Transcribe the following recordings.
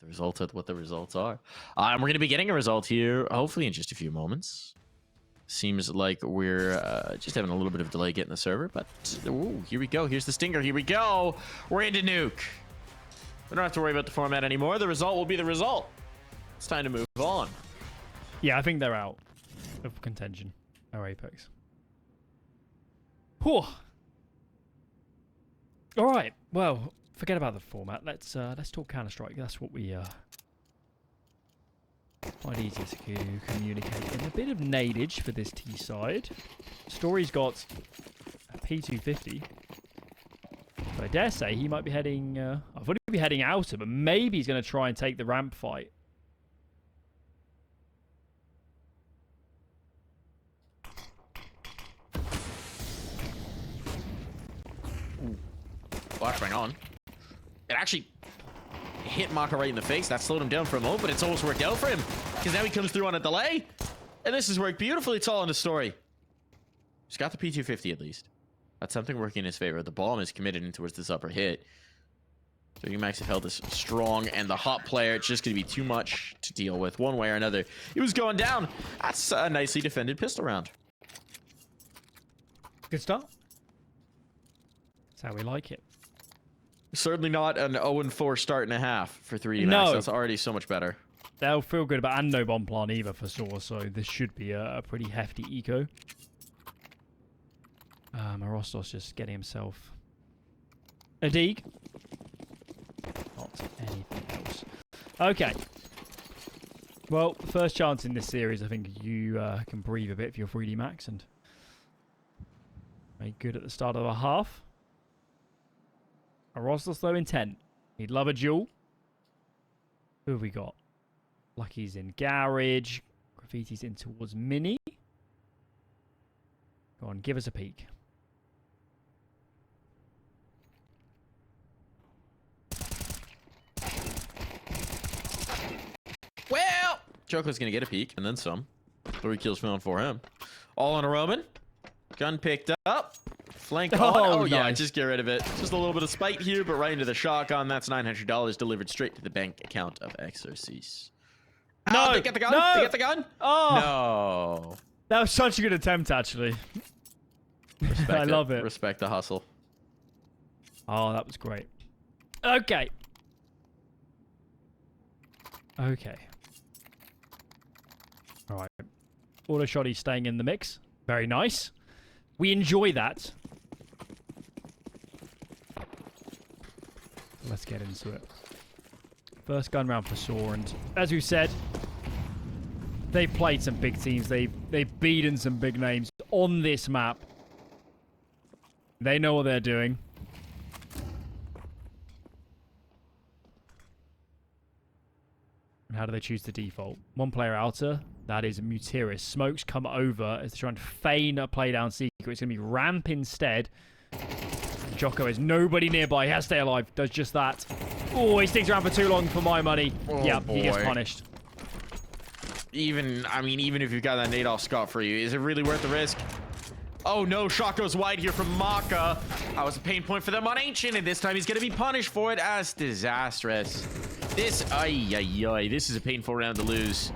the results are what the results are. And we're going to be getting a result here, hopefully in just a few moments. Seems like we're just having a little bit of delay getting the server, but ooh, here we go. Here's the stinger. Here we go. We're into Nuke. We don't have to worry about the format anymore. The result will be the result. It's time to move on. Yeah, I think they're out of contention. Our Apex. Whew. All right. Well, forget about the format. Let's talk Counter-Strike. That's what we find easiest to communicate. And a bit of nadage for this T side. Story's got a P250. So I dare say he might be heading. I thought he'd be heading outer, but maybe he's going to try and take the ramp fight. Flashbang on. It actually hit Maka right in the face. That slowed him down for a moment, but it's almost worked out for him because now he comes through on a delay. And this has worked beautifully. It's all in the story. He's got the P250 at least. That's something working in his favor. The bomb is committed in towards this upper hit. So ewjerkz have held this strong, and the hot player, it's just going to be too much to deal with one way or another. He was going down. That's a nicely defended pistol round. Good start. That's how we like it. Certainly not an 0-4 start and a half for 3D Max. No. That's already so much better. They'll feel good about, and no bomb plant either for sAw, so this should be a pretty hefty eco. Marostos just getting himself a dig. Not anything else. Okay. Well, first chance in this series, I think you can breathe a bit for your 3D Max and make good at the start of the half. Marostos low intent. He'd love a duel. Who have we got? Lucky's in garage. Graffiti's in towards mini. Go on, give us a peek. Well, Joko's gonna get a peek and then some. 3 kills found for him. All on a Roman. Gun picked up. Flank on. Oh yeah, nice. just get rid of it. Just a little bit of spite here, but right into the shotgun. That's $900 delivered straight to the bank account of Exorcist. No, they get the gun. no. They get the gun. Oh, No. that was such a good attempt, actually. Respect I love it. Respect the hustle. Oh, that was great. Okay. Okay. All right. Auto shotty staying in the mix. Very nice. We enjoy that. Let's get into it. First gun round for sAw, and as we said, they've played some big teams. They've beaten some big names on this map. They know what they're doing. And how do they choose the default? One player outer. That is Mutiris. Smokes come over as they try and feign a play down secret. It's going to be ramp instead. Jocko is nobody nearby. He has to stay alive. Does just that. Oh, he sticks around for too long for my money. Oh, yeah, boy. he gets punished. Even if you've got that nade off scot-free, is it really worth the risk? Oh no, shot goes wide here from Maka. That was a pain point for them on Ancient, and this time he's going to be punished for it as disastrous. This is a painful round to lose.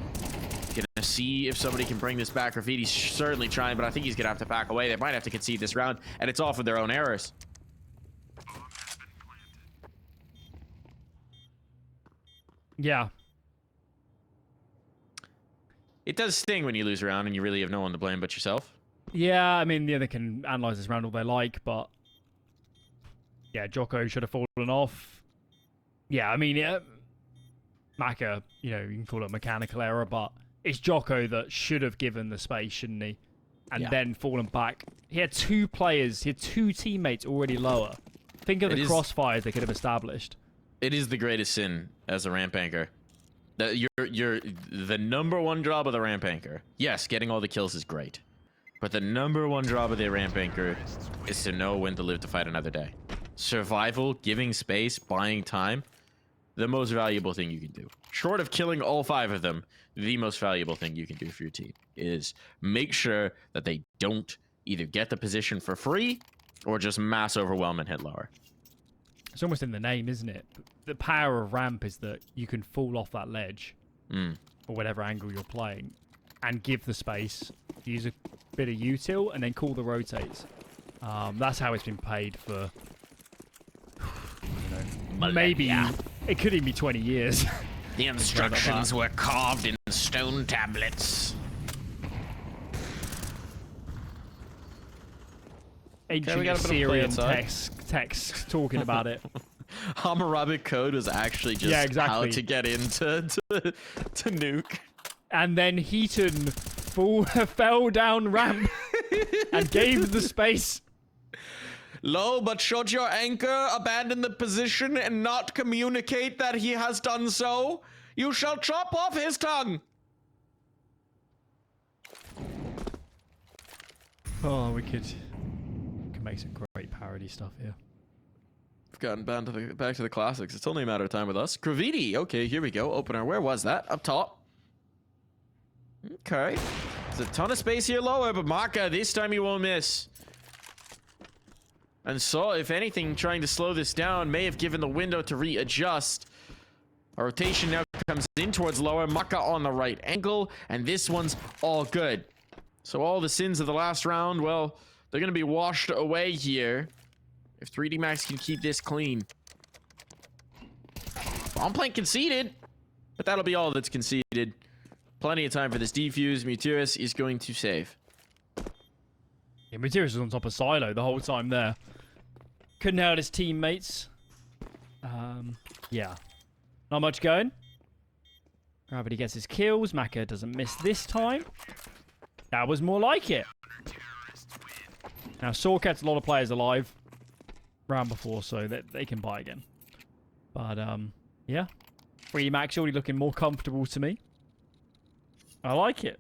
Gonna see if somebody can bring this back. Graffiti's certainly trying, but I think he's gonna have to back away. They might have to concede this round, and it's off of their own errors. Yeah. It does sting when you lose a round and you really have no one to blame but yourself. Yeah, I mean, yeah, they can analyze this round all they like, but yeah, Jocko should have fallen off. Yeah, I mean, yeah, Maka, you can call it mechanical error, but it's Jocko that should have given the space, shouldn't he? And then fallen back. He had 2 players, he had 2 teammates already lower. Think of the crossfires they could have established. It is the greatest sin as a ramp anchor. You're the number 1 job of the ramp anchor. Yes, getting all the kills is great. But the number 1 job of the ramp anchor is to know when to live to fight another day. Survival, giving space, buying time, the most valuable thing you can do. Short of killing all 5 of them, the most valuable thing you can do for your team is make sure that they don't either get the position for free or just mass overwhelm and hit lower. It's almost in the name, isn't it? The power of ramp is that you can fall off that ledge, or whatever angle you're playing, and give the space, use a bit of util, and then call the rotates. That's how it's been paid for, maybe, it could even be 20 years. The instructions were carved in stone tablets. Ancient Assyrian text talking about it. Hammurabi code was actually just how to get into to Nuke. And then Heaton fell down ramp and gave the space. Lo, but should your anchor abandon the position and not communicate that he has done so, you shall chop off his tongue. Oh, we could make some great parody stuff here. We've gotten back to the classics. It's only a matter of time with us. Gravity. Okay, here we go. Opener. Where was that? Up top. Okay. There's a ton of space here lower, but Maka, this time you won't miss. And so, if anything, trying to slow this down may have given the window to readjust. Our rotation now comes in towards lower. Maka on the right angle, and this one's all good. So all the sins of the last round, well, they're going to be washed away here. If 3D Max can keep this clean. Bomb plant conceded, but that'll be all that's conceded. Plenty of time for this defuse. Mutirus is going to save. Yeah, Mutirus was on top of Silo the whole time there. Couldn't hurt his teammates. Yeah. Not much going. Gravity gets his kills. Maka doesn't miss this time. That was more like it. Now, sAw kept a lot of players alive round before, so that they can buy again. But, yeah. 3D Max already looking more comfortable to me. I like it.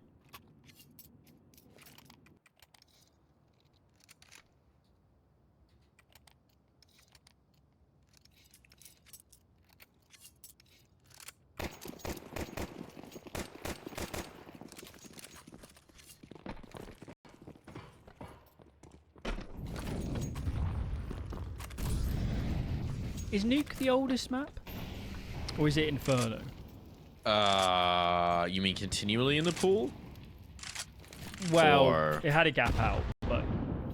Is Nuke the oldest map? Or is it Inferno? You mean continually in the pool? Well, or it had a gap out, but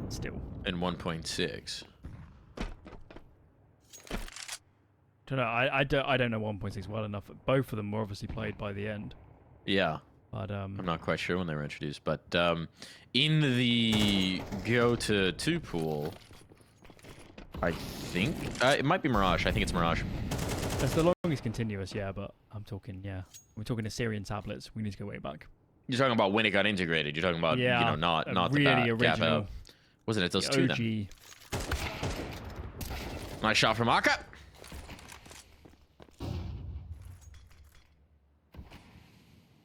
still. in 1.6. Don't know. I don't know 1.6 well enough. Both of them were obviously played by the end. Yeah. But I'm not quite sure when they were introduced, but in the go to 2 pool, I think it might be Mirage. I think it's Mirage. That's the longest continuous, yeah, but I'm talking, yeah. We're talking Assyrian tablets. We need to go way back. You're talking about when it got integrated. You're talking about, yeah, you know, not really the gap out. Wasn't it those two OG. then? Nice shot from Aka.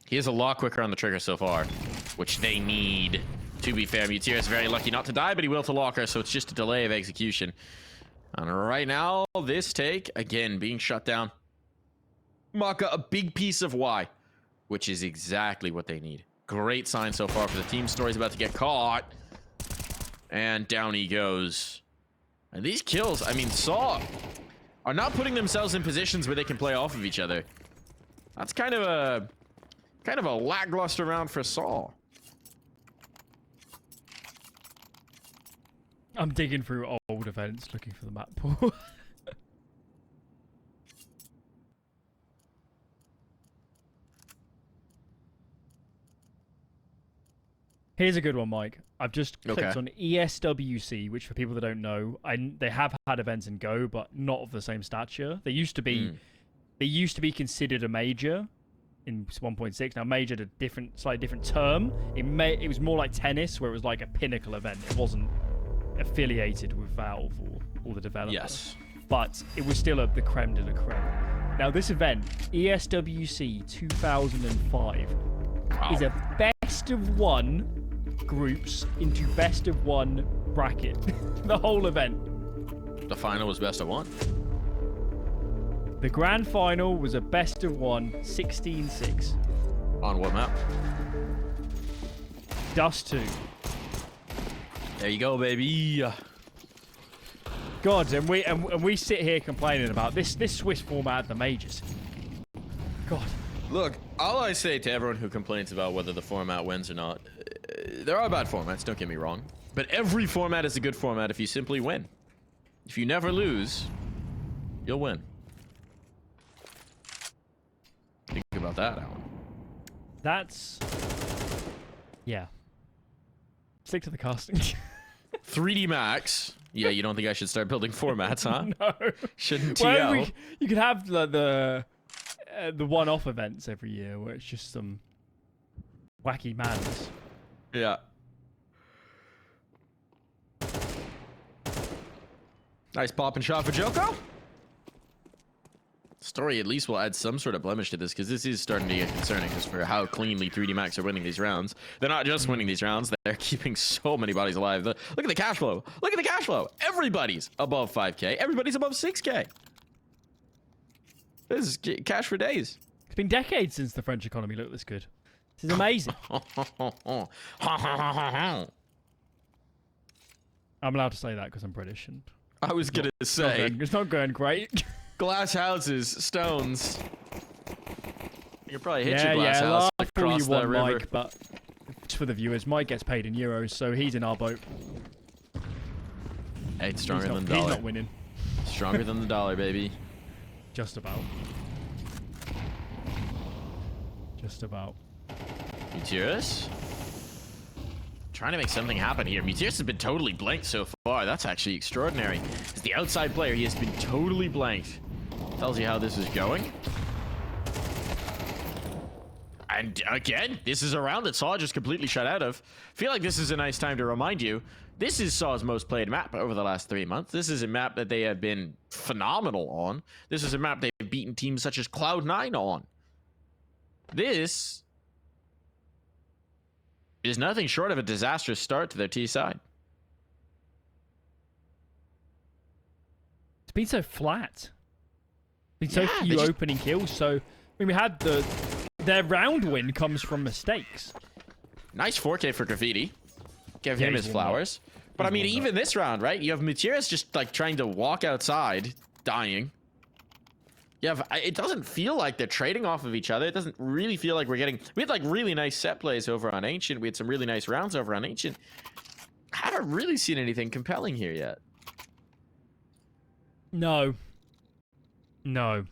He is a lot quicker on the trigger so far, which they need. To be fair, Mutir is very lucky not to die, but he will to locker, so it's just a delay of execution. And right now, this take, again, being shut down. Maka, a big piece of Y, which is exactly what they need. Great sign so far for the team. Story's about to get caught. And down he goes. And these kills, I mean, sAw are not putting themselves in positions where they can play off of each other. That's kind of a lackluster round for sAw. I'm digging through old events looking for the map pool. Here's a good one, Mike. I've just clicked on ESWC, which for people that don't know, they have had events in Go, but not of the same stature. They used to be, considered a major in 1.6. Now, majored a slightly different term. It was more like tennis, where it was like a pinnacle event. It wasn't affiliated with Valve or all the developers. Yes. But it was still the creme de la creme. Now, this event, ESWC 2005, is a best of 1 groups into best of 1 bracket. The whole event. The final was best of 1? The grand final was a best of 1, 16-6. On what map? Dust 2. There you go, baby. God, and we sit here complaining about this Swiss format at the majors. God. Look, all I say to everyone who complains about whether the format wins or not, there are bad formats, don't get me wrong. But every format is a good format if you simply win. If you never lose, you'll win. Think about that, Alan. That's... Yeah. Stick to the casting. 3D Max. Yeah, you don't think I should start building formats, huh? No. Shouldn't Well, TL? you could have the one-off events every year where it's just some wacky madness. Yeah. Nice pop and shot for Joko. Story at least will add some sort of blemish to this, because this is starting to get concerning just for how cleanly 3D Max are winning these rounds. They're not just winning these rounds, they're keeping so many bodies alive. Look at the cash flow. Look at the cash flow. Everybody's above 5K. Everybody's above 6K. This is cash for days. It's been decades since the French economy looked this good. This is amazing. I'm allowed to say that because I'm British. And I was going to say... It's not going great. Glass houses, stones. You could probably hit your glass house laugh all across you the want, river. Mike, but just for the viewers, Mike gets paid in euros, so he's in our boat. Hey, it's stronger than the He's dollar. not winning. Stronger than the dollar, baby. Just about. Just about. Mutiris? Trying to make something happen here. Mutiris has been totally blanked so far. That's actually extraordinary. As the outside player, he has been totally blanked. Tells you how this is going. And again, this is a round that sAw just completely shut out of. Feel like this is a nice time to remind you, this is sAw's most played map over the last 3 months. This is a map that they have been phenomenal on. This is a map they've beaten teams such as Cloud9 on. This is nothing short of a disastrous start to their T side. It's been so flat. Been so few opening kills. So I mean, we had their round win comes from mistakes. Nice 4K for Graffiti. Give him his flowers. But I mean, even this round, right? You have Mutiris just like trying to walk outside, dying. You have, it doesn't feel like they're trading off of each other. It doesn't really feel like we're getting... We had like really nice set plays over on Ancient. We had some really nice rounds over on Ancient. I haven't really seen anything compelling here yet. No. No.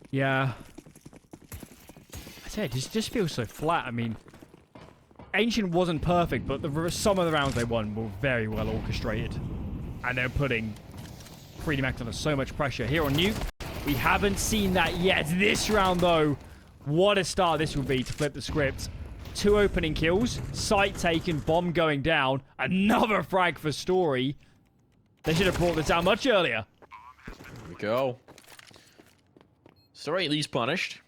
Yeah. I say it just feels so flat. I mean, Ancient wasn't perfect, but some of the rounds they won were very well orchestrated. And they're putting 3D Max under so much pressure. Here on Nuke, we haven't seen that yet. This round, though, what a start this would be to flip the script. 2 opening kills, site taken, bomb going down, another frag for Story. They should have brought this down much earlier. Here we go. Story at least punished.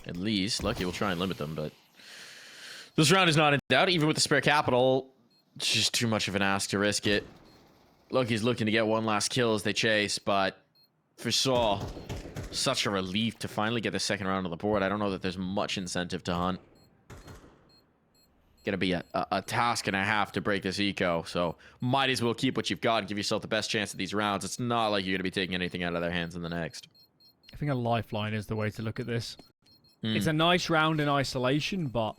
At least. Lucky we'll try and limit them, but... This round is not in doubt. Even with the spare capital, it's just too much of an ask to risk it. Loki's looking to get one last kill as they chase, but for sAw, such a relief to finally get the second round on the board. I don't know that there's much incentive to hunt. Gonna be a task and a half to break this eco, so might as well keep what you've got and give yourself the best chance at these rounds. It's not like you're gonna be taking anything out of their hands in the next. I think a lifeline is the way to look at this. It's a nice round in isolation, but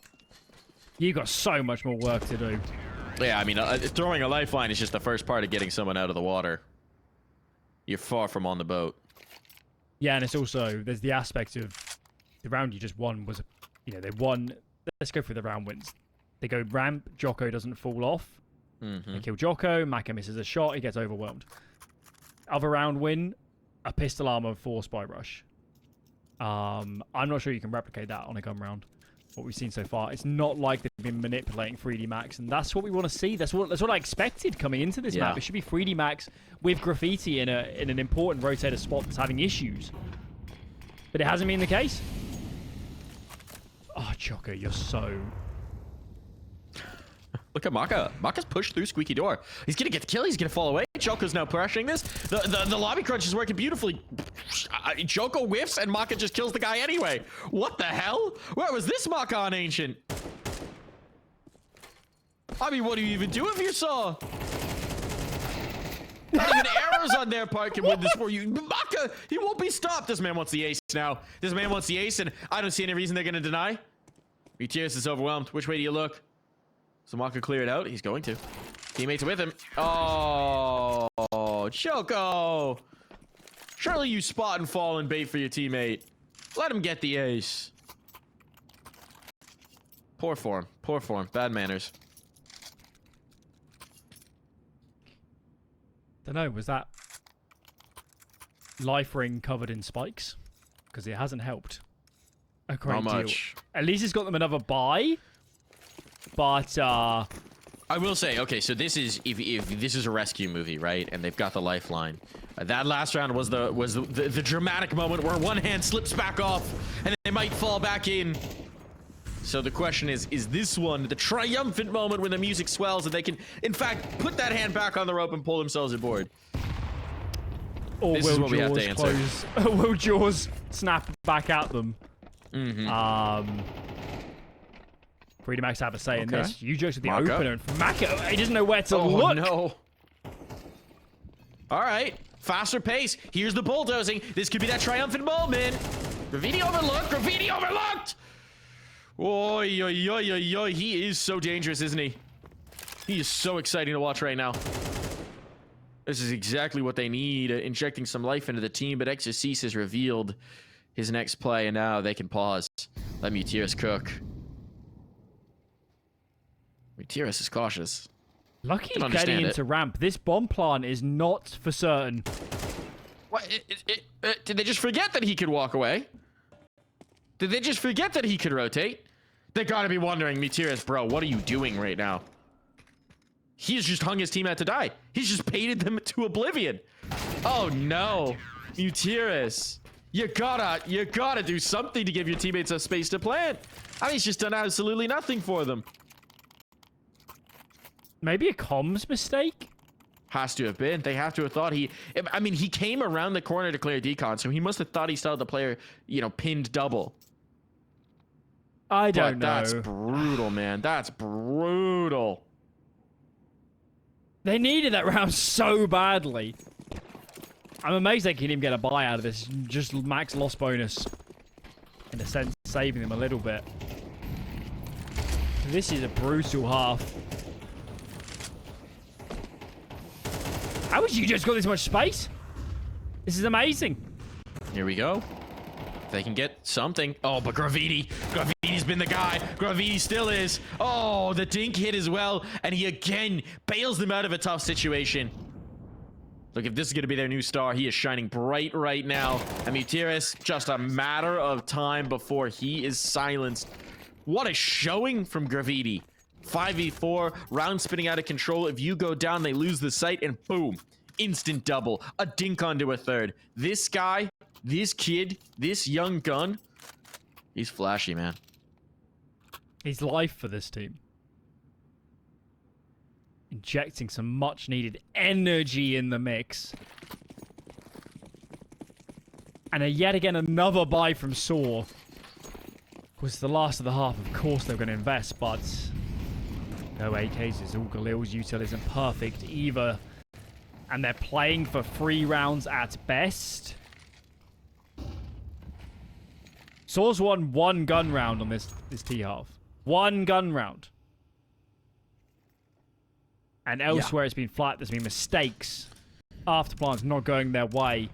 you've got so much more work to do. Yeah, I mean, throwing a lifeline is just the first part of getting someone out of the water. You're far from on the boat. Yeah, and it's also, there's the aspect of the round you just won was, you know, they won. Let's go through the round wins. They go ramp, Jocko doesn't fall off. They kill Jocko, Maka misses a shot, he gets overwhelmed. Other round win, a pistol armor for Spy Rush. I'm not sure you can replicate that on a gun round. What we've seen so far, it's not like they've been manipulating 3D Max, and that's what we want to see. That's what I expected coming into this map. It should be 3D Max with Graffiti in an important rotator spot that's having issues, but it hasn't been the case. Oh, Jocko, you're so... Look at Maka. Maka's pushed through Squeaky Door. He's gonna get the kill. He's gonna fall away. Joko's now pressuring this. The lobby crunch is working beautifully. Joko whiffs and Maka just kills the guy anyway. What the hell? Where was this Maka on Ancient? I mean, what do you even do if you're sAw? Not even errors on their part can win this for you. Maka, he won't be stopped. This man wants the ace now. This man wants the ace, and I don't see any reason they're going to deny. ewjerkz is overwhelmed. Which way do you look? So Maka clear it out. He's going to. Teammates with him. Oh, Choco. Surely you spot and fall and bait for your teammate. Let him get the ace. Poor form. Poor form. Bad manners. Dunno, was that life ring covered in spikes? Because it hasn't helped a great Not deal. much. At least it's got them another buy. But I will say, okay, so this is if this is a rescue movie, right? And they've got the lifeline. That last round was the dramatic moment where one hand slips back off and they might fall back in. So the question is this one the triumphant moment when the music swells and they can, in fact, put that hand back on the rope and pull themselves aboard? or This will is what we have to Jaws answer. close? Will Jaws snap back at them? Freedom Max have a say in this. ewjerkz with the Maka. opener. And Maka, he doesn't know where to Oh look. no. All right, faster pace. Here's the bulldozing. This could be that triumphant moment. Graffiti overlooked. Graffiti overlooked. Oi, oi, oi, oi, oi. He is so dangerous, isn't he? He is so exciting to watch right now. This is exactly what they need, injecting some life into the team, but ewjerkz has revealed his next play, and now they can pause. Let ewjerkz cook. ewjerkz is cautious. Lucky Can getting understand into ramp. This bomb plant is not for certain. What? Did they just forget that he could walk away? Did they just forget that he could rotate? They gotta be wondering, ewjerkz, bro, what are you doing right now? He's just hung his team out to die. He's just painted them to oblivion. Oh no, ewjerkz, you gotta do something to give your teammates a space to plant. I mean, he's just done absolutely nothing for them. Maybe a comms mistake? Has to have been. They have to have thought he... I mean, he came around the corner to clear decon, so he must have thought he saw the player, you know, pinned double. I don't know. That's brutal, man. That's brutal. They needed that round so badly. I'm amazed they can even get a buy out of this. Just max loss bonus. In a sense, saving them a little bit. This is a brutal half. How would you just got this much space? This is amazing. Here we go. If they can get something. Oh, but Graffiti's been the guy. Graffiti still is. Oh, the dink hit as well. And he again bails them out of a tough situation. Look, if this is going to be their new star, he is shining bright right now. And ewjerkz, just a matter of time before he is silenced. What a showing from Graffiti. 5v4, round spinning out of control. If you go down, they lose the sight, and boom, instant double. A dink onto a third. This guy, this kid, this young gun, he's flashy, man. He's life for this team. Injecting some much needed energy in the mix. And yet again, another buy from sAw. Was the last of the half. Of course they're going to invest, but no AKs, it's all Galil's util isn't perfect either. And they're playing for 3 rounds at best. sAw's won 1 gun round on this T half. 1 gun round. And elsewhere it's been flat. There's been mistakes. After plants not going their way.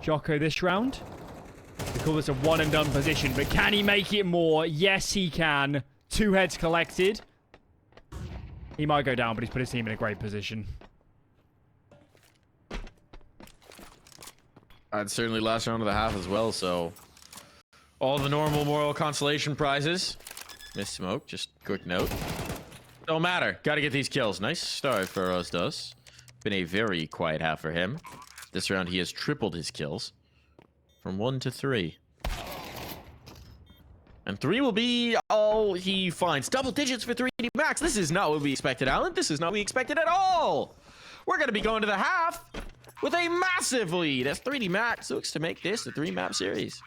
Jocko this round. We call this a one and done position, but can he make it more? Yes, he can. 2 heads collected. He might go down, but he's put his team in a great position. I'd certainly last round of the half as well, so... all the normal moral consolation prizes. Missed smoke, just quick note. Don't matter. Gotta get these kills. Nice start for Osdos. Been a very quiet half for him. This round he has tripled his kills. From 1 to 3. And 3 will be all he finds. Double digits for 3D Max. This is not what we expected, Alan. This is not what we expected at all. We're going to be going to the half with a massive lead as 3D Max looks to make this a 3-map series.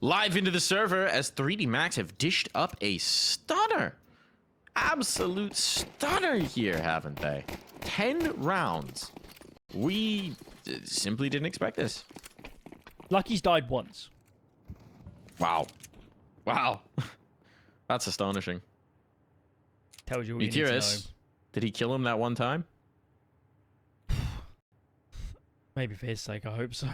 live into the server as 3D Max have dished up a stunner. Absolute stunner here, haven't they? 10 rounds. We simply didn't expect this. Lucky's died once. Wow. Wow. That's astonishing. Tells you what you need to know. Did he kill him that one time? Maybe for his sake, I hope so.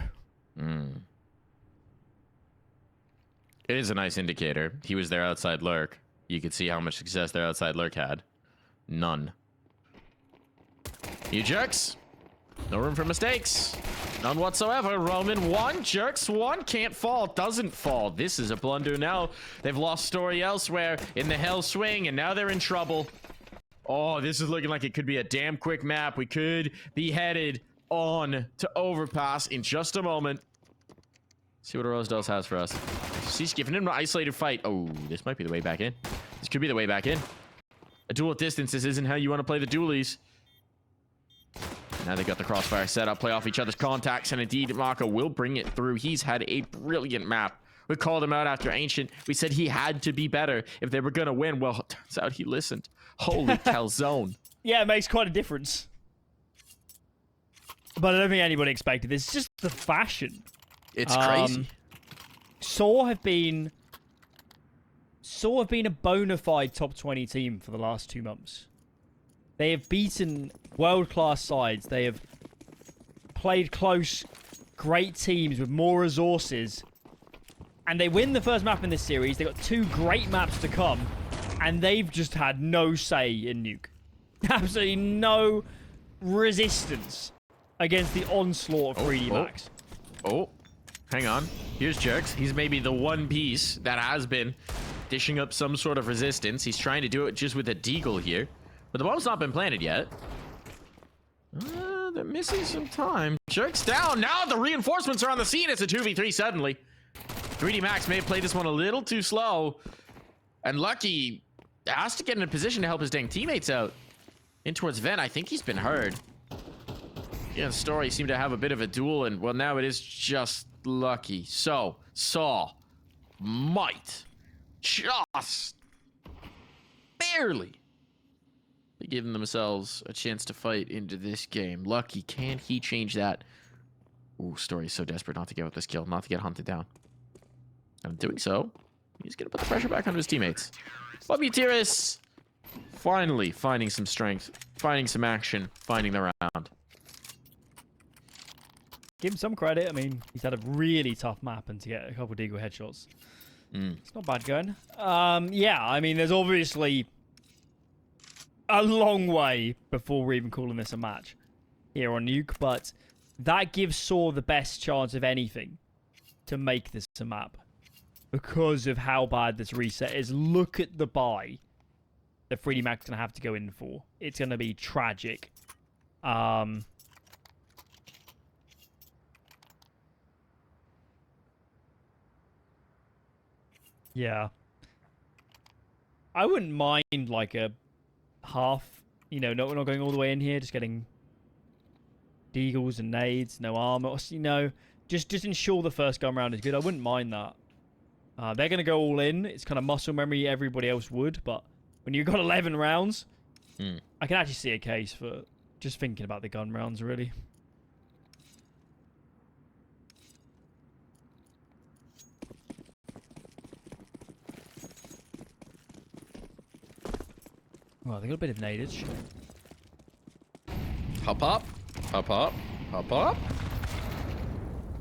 It is a nice indicator. He was their outside lurk. You could see how much success their outside lurk had. None. ewjerkz. No room for mistakes. None whatsoever. Roman 1, Jerks 1. Can't fall. Doesn't fall. This is a blunder now. They've lost story elsewhere in the hell swing, and now they're in trouble. Oh, this is looking like it could be a damn quick map. We could be headed on to overpass in just a moment. See what Rosedals has for us. She's giving him an isolated fight. Oh, this might be the way back in. This could be the way back in. A duel at distance. This isn't how you want to play the dualies. Now they got the crossfire set up, play off each other's contacts, and indeed, Maka will bring it through. He's had a brilliant map. We called him out after Ancient. We said he had to be better if they were going to win. Well, it turns out he listened. Holy calzone. Yeah, it makes quite a difference. But I don't think anybody expected this. It's just the fashion. It's crazy. sAw have been a bona fide top 20 team for the last 2 months. They have beaten world-class sides. They have played close, great teams with more resources. And they win the first map in this series. They've got 2 great maps to come. And they've just had no say in Nuke. Absolutely no resistance against the onslaught of 3D Max. Oh, hang on. Here's Jerks. He's maybe the one piece that has been dishing up some sort of resistance. He's trying to do it just with a deagle here. But the bomb's not been planted yet. They're missing some time. Jerks down. Now the reinforcements are on the scene. It's a 2v3 suddenly. 3D Max may have played this one a little too slow. And Lucky has to get in a position to help his dang teammates out. In towards Ven. I think he's been heard. Yeah, the story seemed to have a bit of a duel. And, well, now it is just Lucky. So, sAw might just barely be giving themselves a chance to fight into this game. Lucky, can he change that? Ooh, Story's so desperate not to give up this kill, not to get hunted down. And in doing so, he's going to put the pressure back onto his teammates. ewjerkz finally finding some strength, finding some action, finding the round. Give him some credit. I mean, he's had a really tough map and to get a couple of deagle headshots. It's not bad going. Yeah, I mean, there's obviously a long way before we're even calling this a match here on Nuke, but that gives sAw the best chance of anything to make this a map because of how bad this reset is. Look at the buy that 3D Max is going to have to go in for. It's going to be tragic. Yeah. I wouldn't mind like a half, you know, not going all the way in here, just getting deagles and nades, no armor, you know, just ensure the first gun round is good. I wouldn't mind that. They're going to go all in. It's kind of muscle memory, everybody else would, but when you've got 11 rounds, I can actually see a case for just thinking about the gun rounds, really. Well, they got a bit of nadage. Hop up. Hop up. Hop up.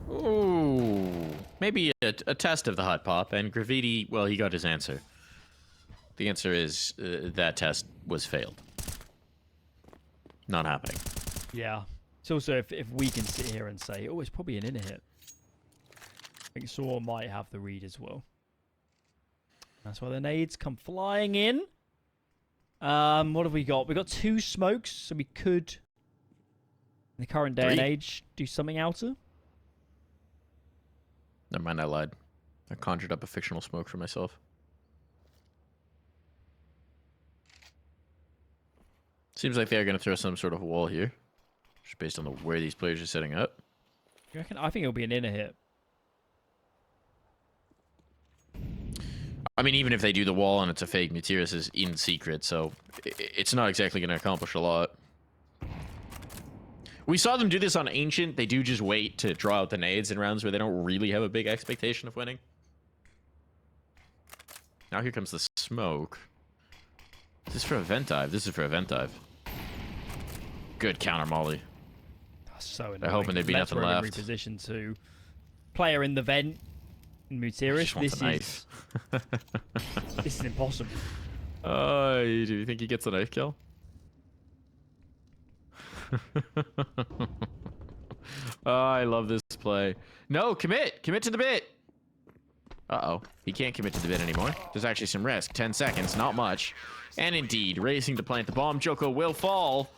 Ooh. Maybe a test of the hot pop, and Graffiti, well, he got his answer. The answer is that test was failed. Not happening. Yeah. It's also, if we can sit here and say, oh, it's probably an inner hit. I think sAw might have the read as well. That's why the nades come flying in. What have we got? We got 2 smokes, so we could, in the current day and age, do something outer. Never mind, I lied. I conjured up a fictional smoke for myself. Seems like they're going to throw some sort of wall here, just based on where these players are setting up. You reckon? I think it'll be an inner hit. I mean, even if they do the wall and it's a fake, Mutiris is in secret, so it's not exactly going to accomplish a lot. We saw them do this on Ancient. They do just wait to draw out the nades in rounds where they don't really have a big expectation of winning. Now here comes the smoke. Is this for a vent dive? This is for a vent dive. Good counter molly. That's so annoying. They're hoping there'd be nothing left. Reposition to player in the vent. Mutiris, this is impossible. Do you think he gets a knife kill? Oh, I love this play. No, commit to the bit. Uh-oh, he can't commit to the bit anymore. There's actually some risk. 10 seconds, not much. And indeed, racing to plant the bomb. Joko will fall.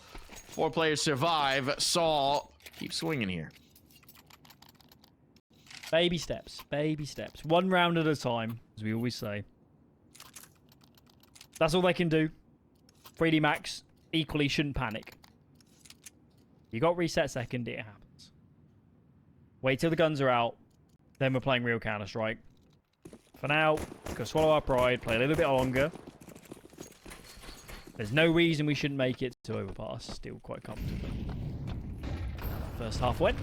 4 players survive. sAw keeps swinging here. Baby steps, baby steps. 1 round at a time, as we always say. That's all they can do. 3D Max equally shouldn't panic. You got reset second, it happens. Wait till the guns are out, then we're playing real Counter-Strike. For now, go swallow our pride, play a little bit longer. There's no reason we shouldn't make it to overpass. Still quite comfortable. First half went.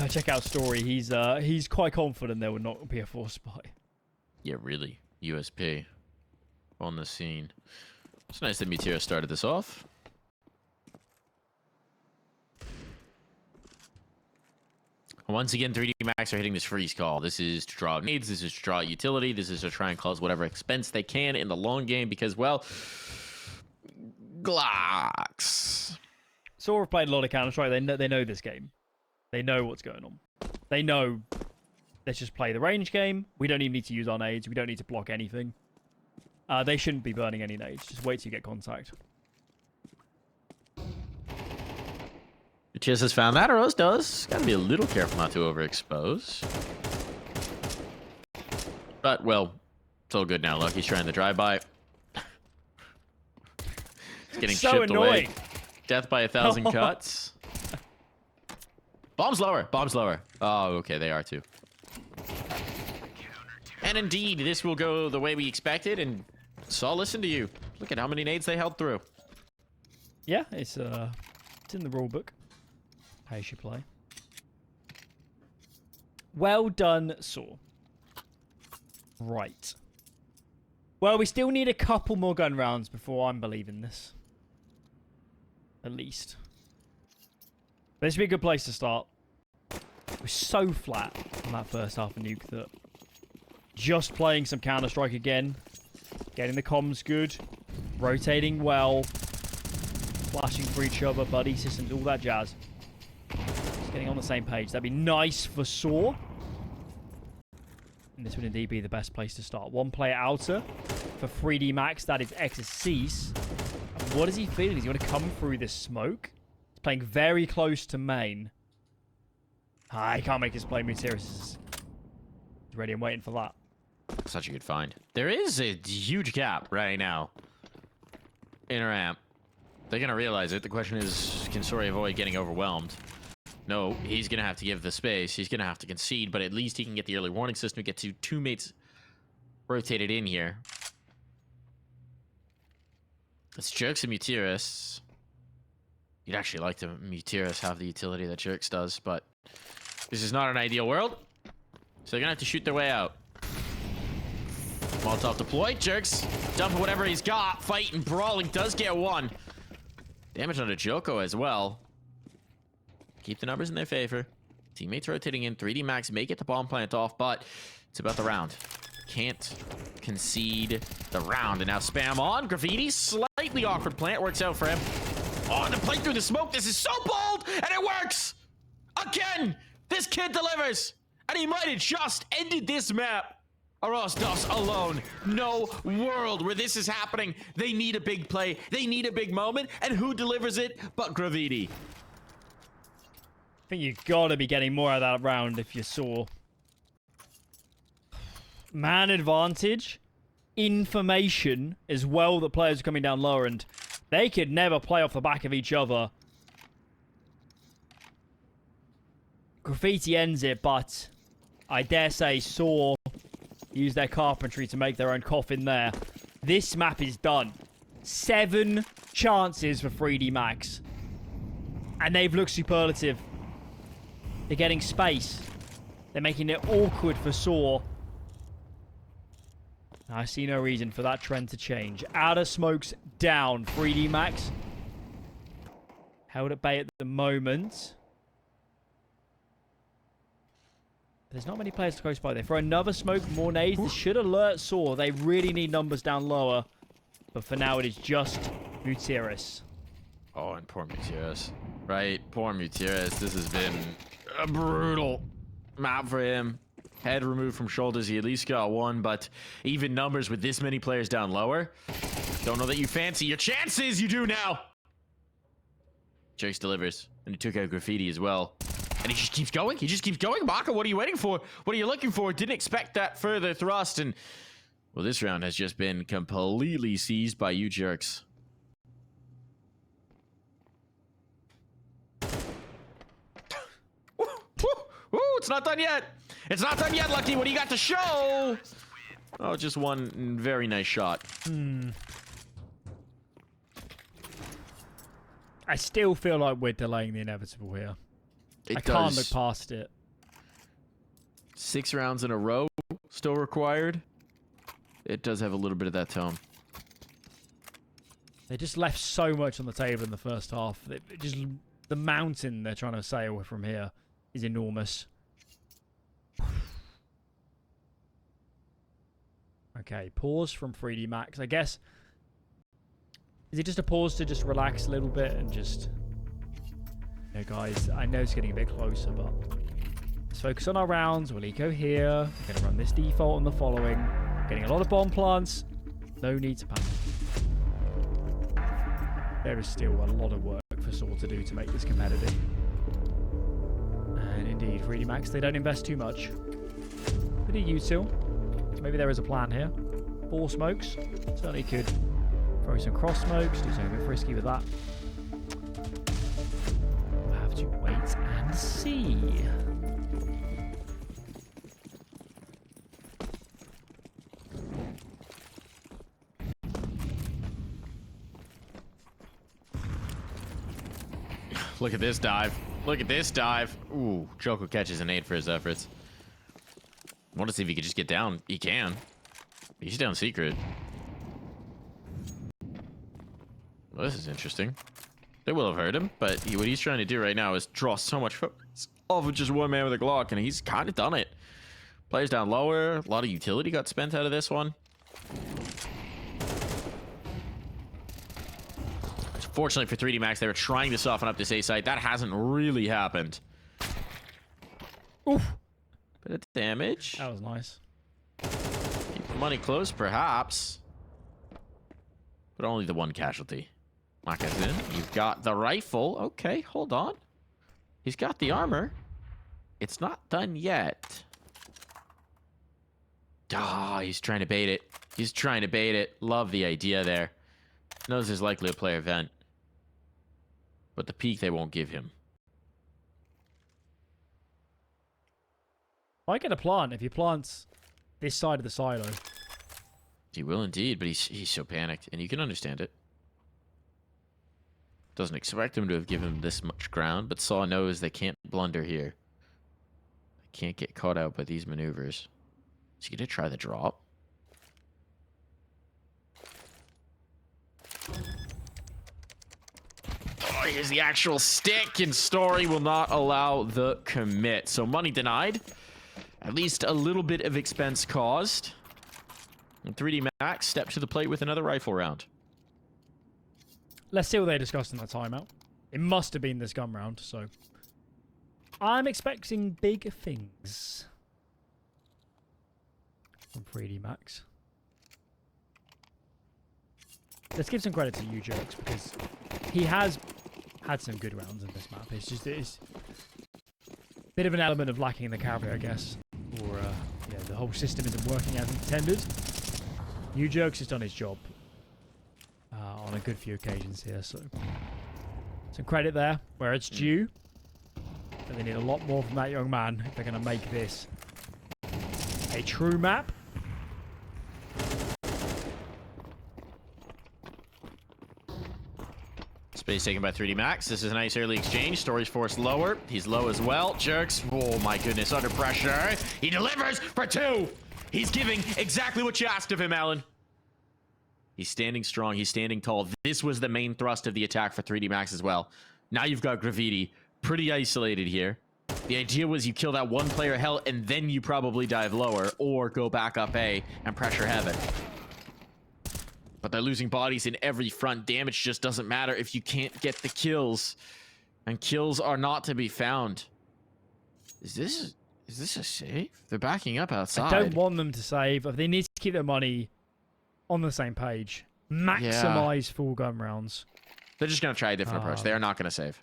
Check out Story. He's quite confident there would not be a force buy. Yeah, really. USP on the scene. It's nice that Mutiris started this off. Once again, 3D Max are hitting this freeze call. This is to draw nades. This is to draw utility. This is to try and cause whatever expense they can in the long game because, well, Glocks. sAw have played a lot of Counter-Strike. They know this game. They know what's going on. They know, let's just play the range game. We don't even need to use our nades. We don't need to block anything. They shouldn't be burning any nades. Just wait till you get contact. Cheers has found that, or else does. Gotta be a little careful not to overexpose. But, well, it's all good now. Lucky's trying the drive-by. It's getting so chipped annoying. away. Death by 1,000 cuts. Bomb's lower. Bomb's lower. Oh, okay. They are too. And indeed, this will go the way we expected. And sAw, listen to you. Look at how many nades they held through. Yeah, it's in the rule book. How you should play. Well done, sAw. Right. Well, we still need a couple more gun rounds before I'm believing this. At least. But this would be a good place to start. We're so flat on that first half of Nuke that just playing some Counter-Strike again, getting the comms good, rotating well, flashing for each other, buddy systems, all that jazz. Just getting on the same page. That'd be nice for sAw. And this would indeed be the best place to start. 1 player outer for 3D Max. That is Exorcise. And what is he feeling? He's going to come through this smoke. He's playing very close to main. He can't make his play. Mutiris is ready and waiting for that. Such a good find. There is a huge gap right now in a ramp. They're going to realize it. The question is, can sAw avoid getting overwhelmed? No, he's going to have to give the space. He's going to have to concede, but at least he can get the early warning system, get to 2 mates rotated in here. It's ewjerkz and Mutiris. You'd actually like to Mutiris have the utility that ewjerkz does, but this is not an ideal world. So they're going to have to shoot their way out. Molotov deployed. ewjerkz dumping whatever he's got. Fighting, brawling, does get 1. Damage onto Joko as well. Keep the numbers in their favor. Teammates rotating in. 3D Max may get the bomb plant off, but it's about the round. Can't concede the round. And now spam on. Graffiti, slightly awkward plant. Works out for him. Oh, the play through the smoke. This is so bold, and it works! Again! This kid delivers! And he might have just ended this map. Arostos alone. No world where this is happening. They need a big play. They need a big moment. And who delivers it but Graffiti? I think you've got to be getting more out of that round if you sAw. Man advantage. Information as well that players are coming down lower, and they could never play off the back of each other. Graffiti ends it, but I dare say sAw use their carpentry to make their own coffin there. This map is done. 7 chances for 3D Max. And they've looked superlative. They're getting space. They're making it awkward for sAw. I see no reason for that trend to change. Outer smokes down. 3D Max held at bay at the moment. There's not many players close by there. For another smoke, more nades. This should alert sAw. They really need numbers down lower. But for now, it is just ewjerkz. Oh, and poor ewjerkz. Right, poor ewjerkz. This has been a brutal map for him. Head removed from shoulders. He at least got one, but even numbers with this many players down lower. Don't know that you fancy your chances. You do now. ewjerkz delivers. And he took out graffiti as well. And he just keeps going. He just keeps going. Maka, what are you waiting for? What are you looking for? Didn't expect that further thrust. And, well, this round has just been completely seized by ewjerkz. Woo, it's not done yet. It's not done yet, Lucky. What do you got to show? Oh, just one very nice shot. I still feel like we're delaying the inevitable here. I can't look past it. 6 rounds in a row still required. It does have a little bit of that tone. They just left so much on the table in the first half. The mountain they're trying to sail from here is enormous. Okay, pause from 3D Max. I guess, is it just a pause to just relax a little bit and just... You know, guys, I know it's getting a bit closer, but let's focus on our rounds. We'll eco here. We're going to run this default on the following. Getting a lot of bomb plants. No need to panic. There is still a lot of work for sAw to do to make this competitive. And indeed, 3D Max, they don't invest too much. Bit of util. Maybe there is a plan here. 4 smokes. Certainly could throw some cross smokes, do something a bit frisky with that. We'll have to wait and see. Look at this dive. Look at this dive. Ooh, Joko catches an 8 for his efforts. I want to see if he could just get down. He can. He's down secret. Well, this is interesting. They will have heard him, but what he's trying to do right now is draw so much focus off of just one man with a Glock, and he's kind of done it. Players down lower. A lot of utility got spent out of this one. Fortunately for 3D Max, they were trying to soften up this A site. That hasn't really happened. Oof. Bit of damage. That was nice. Keep the money close, perhaps. But only the one casualty. Makazin, you've got the rifle. Okay, hold on. He's got the armor. It's not done yet. Ah, he's trying to bait it. He's trying to bait it. Love the idea there. Knows there's likely a player event. But the peak they won't give him. Might get a plant if he plants this side of the silo. He will indeed, but he's so panicked, and you can understand it. Doesn't expect him to have given him this much ground, but sAw knows they can't blunder here. They can't get caught out by these maneuvers. Is he gonna try the drop? Oh, here's the actual stick, and Story will not allow the commit. So money denied. At least a little bit of expense caused. And 3D Max stepped to the plate with another rifle round. Let's see what they discussed in that timeout. It must have been this gun round, so... I'm expecting big things from 3D Max. Let's give some credit to ewjerkz, because he has had some good rounds in this map. It's just it's a bit of an element of lacking in the cavalry, I guess. Or yeah, the whole system isn't working as intended. ewjerkz has done his job on a good few occasions here, so some credit there where it's due. But they need a lot more from that young man if they're going to make this a true map. Space taken by 3D Max. This is a nice early exchange. Story's forced lower. He's low as well. Ewjerkz. Oh my goodness, under pressure. He delivers for 2. He's giving exactly what you asked of him, Alan. He's standing strong. He's standing tall. This was the main thrust of the attack for 3D Max as well. Now you've got Graffiti pretty isolated here. The idea was you kill that one player hell and then you probably dive lower or go back up A and pressure heaven. But they're losing bodies in every front. Damage just doesn't matter if you can't get the kills. And kills are not to be found. Is this a save? They're backing up outside. I don't want them to save. They need to keep their money on the same page. Maximize full gun rounds. They're just going to try a different approach. They are not going to save.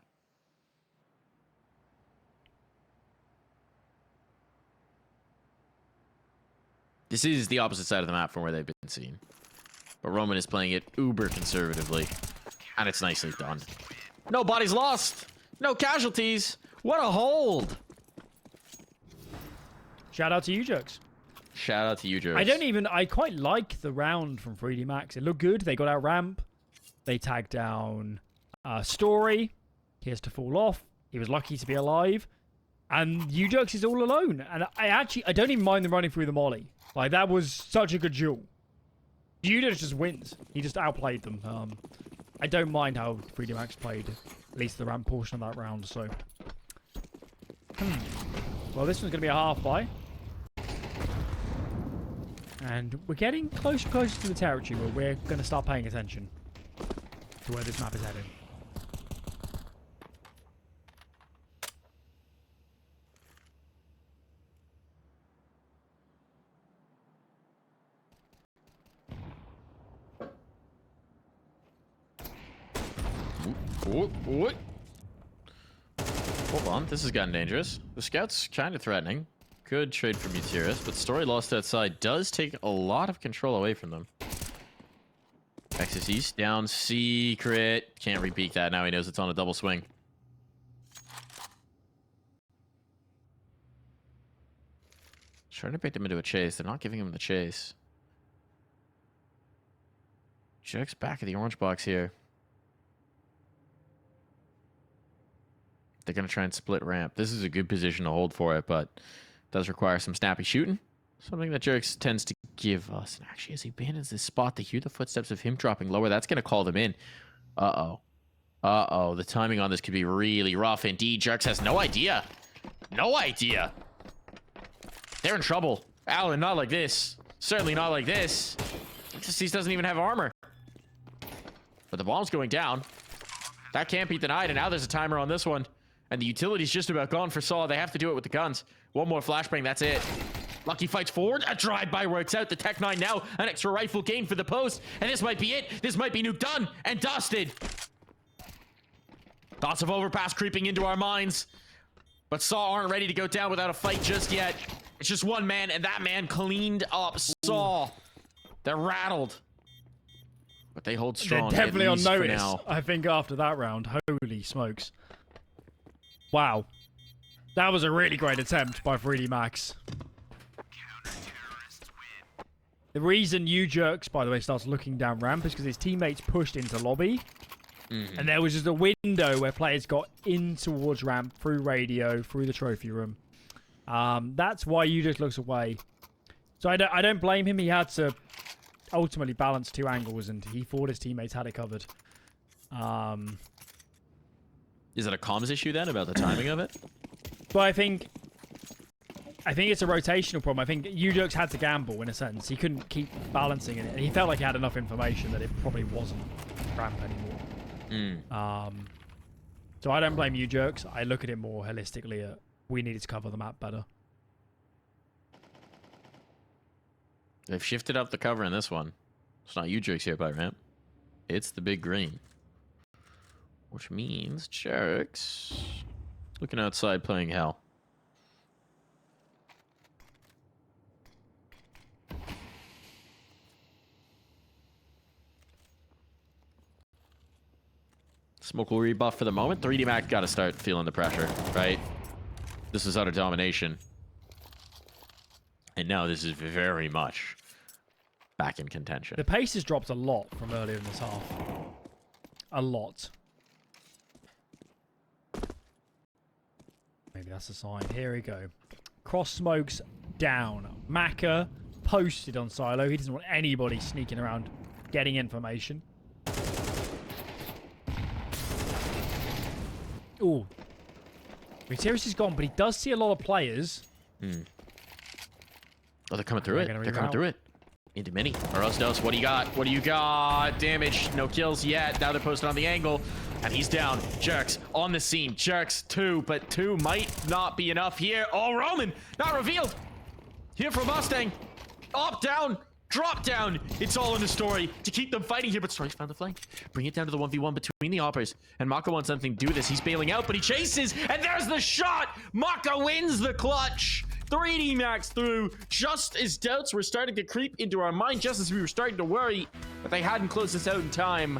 This is the opposite side of the map from where they've been seen. But Roman is playing it uber conservatively. And it's nicely done. No bodies lost. No casualties. What a hold. Shout out to ewjerkz. Shout out to ewjerkz. I quite like the round from 3D Max. It looked good. They got out ramp. They tagged down Story. He has to fall off. He was lucky to be alive. And ewjerkz is all alone. And I don't even mind them running through the molly. Like, that was such a good duel. ewjerkz just wins. He just outplayed them. I don't mind how 3D Max played, at least the ramp portion of that round, so. Well, this one's going to be a half buy. And we're getting closer and closer to the territory where we're going to start paying attention to where this map is heading. What? Hold on, this has gotten dangerous. The scout's kind of threatening. Good trade from ewjerkz, but Story lost outside does take a lot of control away from them. Texas East down secret. Can't repeat that. Now he knows it's on a double swing. Trying to bait them into a chase. They're not giving him the chase. ewjerkz back at the orange box here. They're going to try and split ramp. This is a good position to hold for it, but does require some snappy shooting. Something that ewjerkz tends to give us. And actually, as he abandons this spot, they hear the footsteps of him dropping lower. That's going to call them in. Uh-oh. Uh-oh. The timing on this could be really rough indeed. ewjerkz has no idea. No idea. They're in trouble. Alan, not like this. Certainly not like this. He doesn't even have armor. But the bomb's going down. That can't be denied, and now there's a timer on this one. And the utility's just about gone for sAw. They have to do it with the guns. One more flashbang, that's it. Lucky fights forward. A drive-by works out. The Tech 9 now. An extra rifle gain for the post. And this might be it. This might be Nuke done and dusted. Thoughts of overpass creeping into our minds. But sAw aren't ready to go down without a fight just yet. It's just one man, and that man cleaned up sAw. They're rattled. But they hold strong. They're definitely on notice, now. I think, after that round. Holy smokes. Wow. That was a really great attempt by 3D Max. The reason ewjerkz, by the way, starts looking down ramp is because his teammates pushed into lobby. And there was just a window where players got in towards ramp, through radio, through the trophy room. That's why ewjerkz looks away. So I don't blame him. He had to ultimately balance two angles, and he thought his teammates had it covered. Is it a comms issue then about the timing of it? But I think it's a rotational problem. I think ewjerkz had to gamble in a sense. He couldn't keep balancing it. He felt like he had enough information that it probably wasn't ramp anymore. So I don't blame ewjerkz. I look at it more holistically at we needed to cover the map better. They've shifted up the cover in this one. It's not ewjerkz here by ramp. It's the big green. Which means ewjerkz looking outside playing hell. Smoke will rebuff for the moment. 3D Mac got to start feeling the pressure, right? This is utter domination. And now this is very much back in contention. The pace has dropped a lot from earlier in this half. A lot. Maybe that's a sign. Here we go. Cross smokes down. Maka posted on Silo. He doesn't want anybody sneaking around getting information. Ooh. Materis is gone, but he does see a lot of players. Oh, they're coming through it. They're coming through it. Into mini. Orosdos, what do you got? What do you got? Damage. No kills yet. Now they're posted on the angle. And he's down. ewjerkz on the scene. ewjerkz 2, but 2 might not be enough here. Oh, Roman! Not revealed! Here for Mustang. Up, down, drop down. It's all in the story to keep them fighting here, but Story's found the flank. Bring it down to the 1v1 between the Oppers. And Maka wants something to do this. He's bailing out, but he chases, and there's the shot! Maka wins the clutch! 3D max through, just as doubts were starting to creep into our mind, just as we were starting to worry that they hadn't closed this out in time.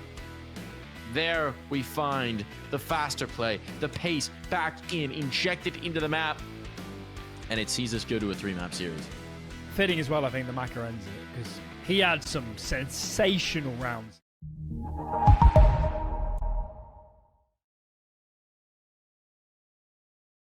There we find the faster play, the pace back in, injected into the map, and it sees us go to a 3-map series. Fitting as well, I think, the Maka ends it, because he had some sensational rounds.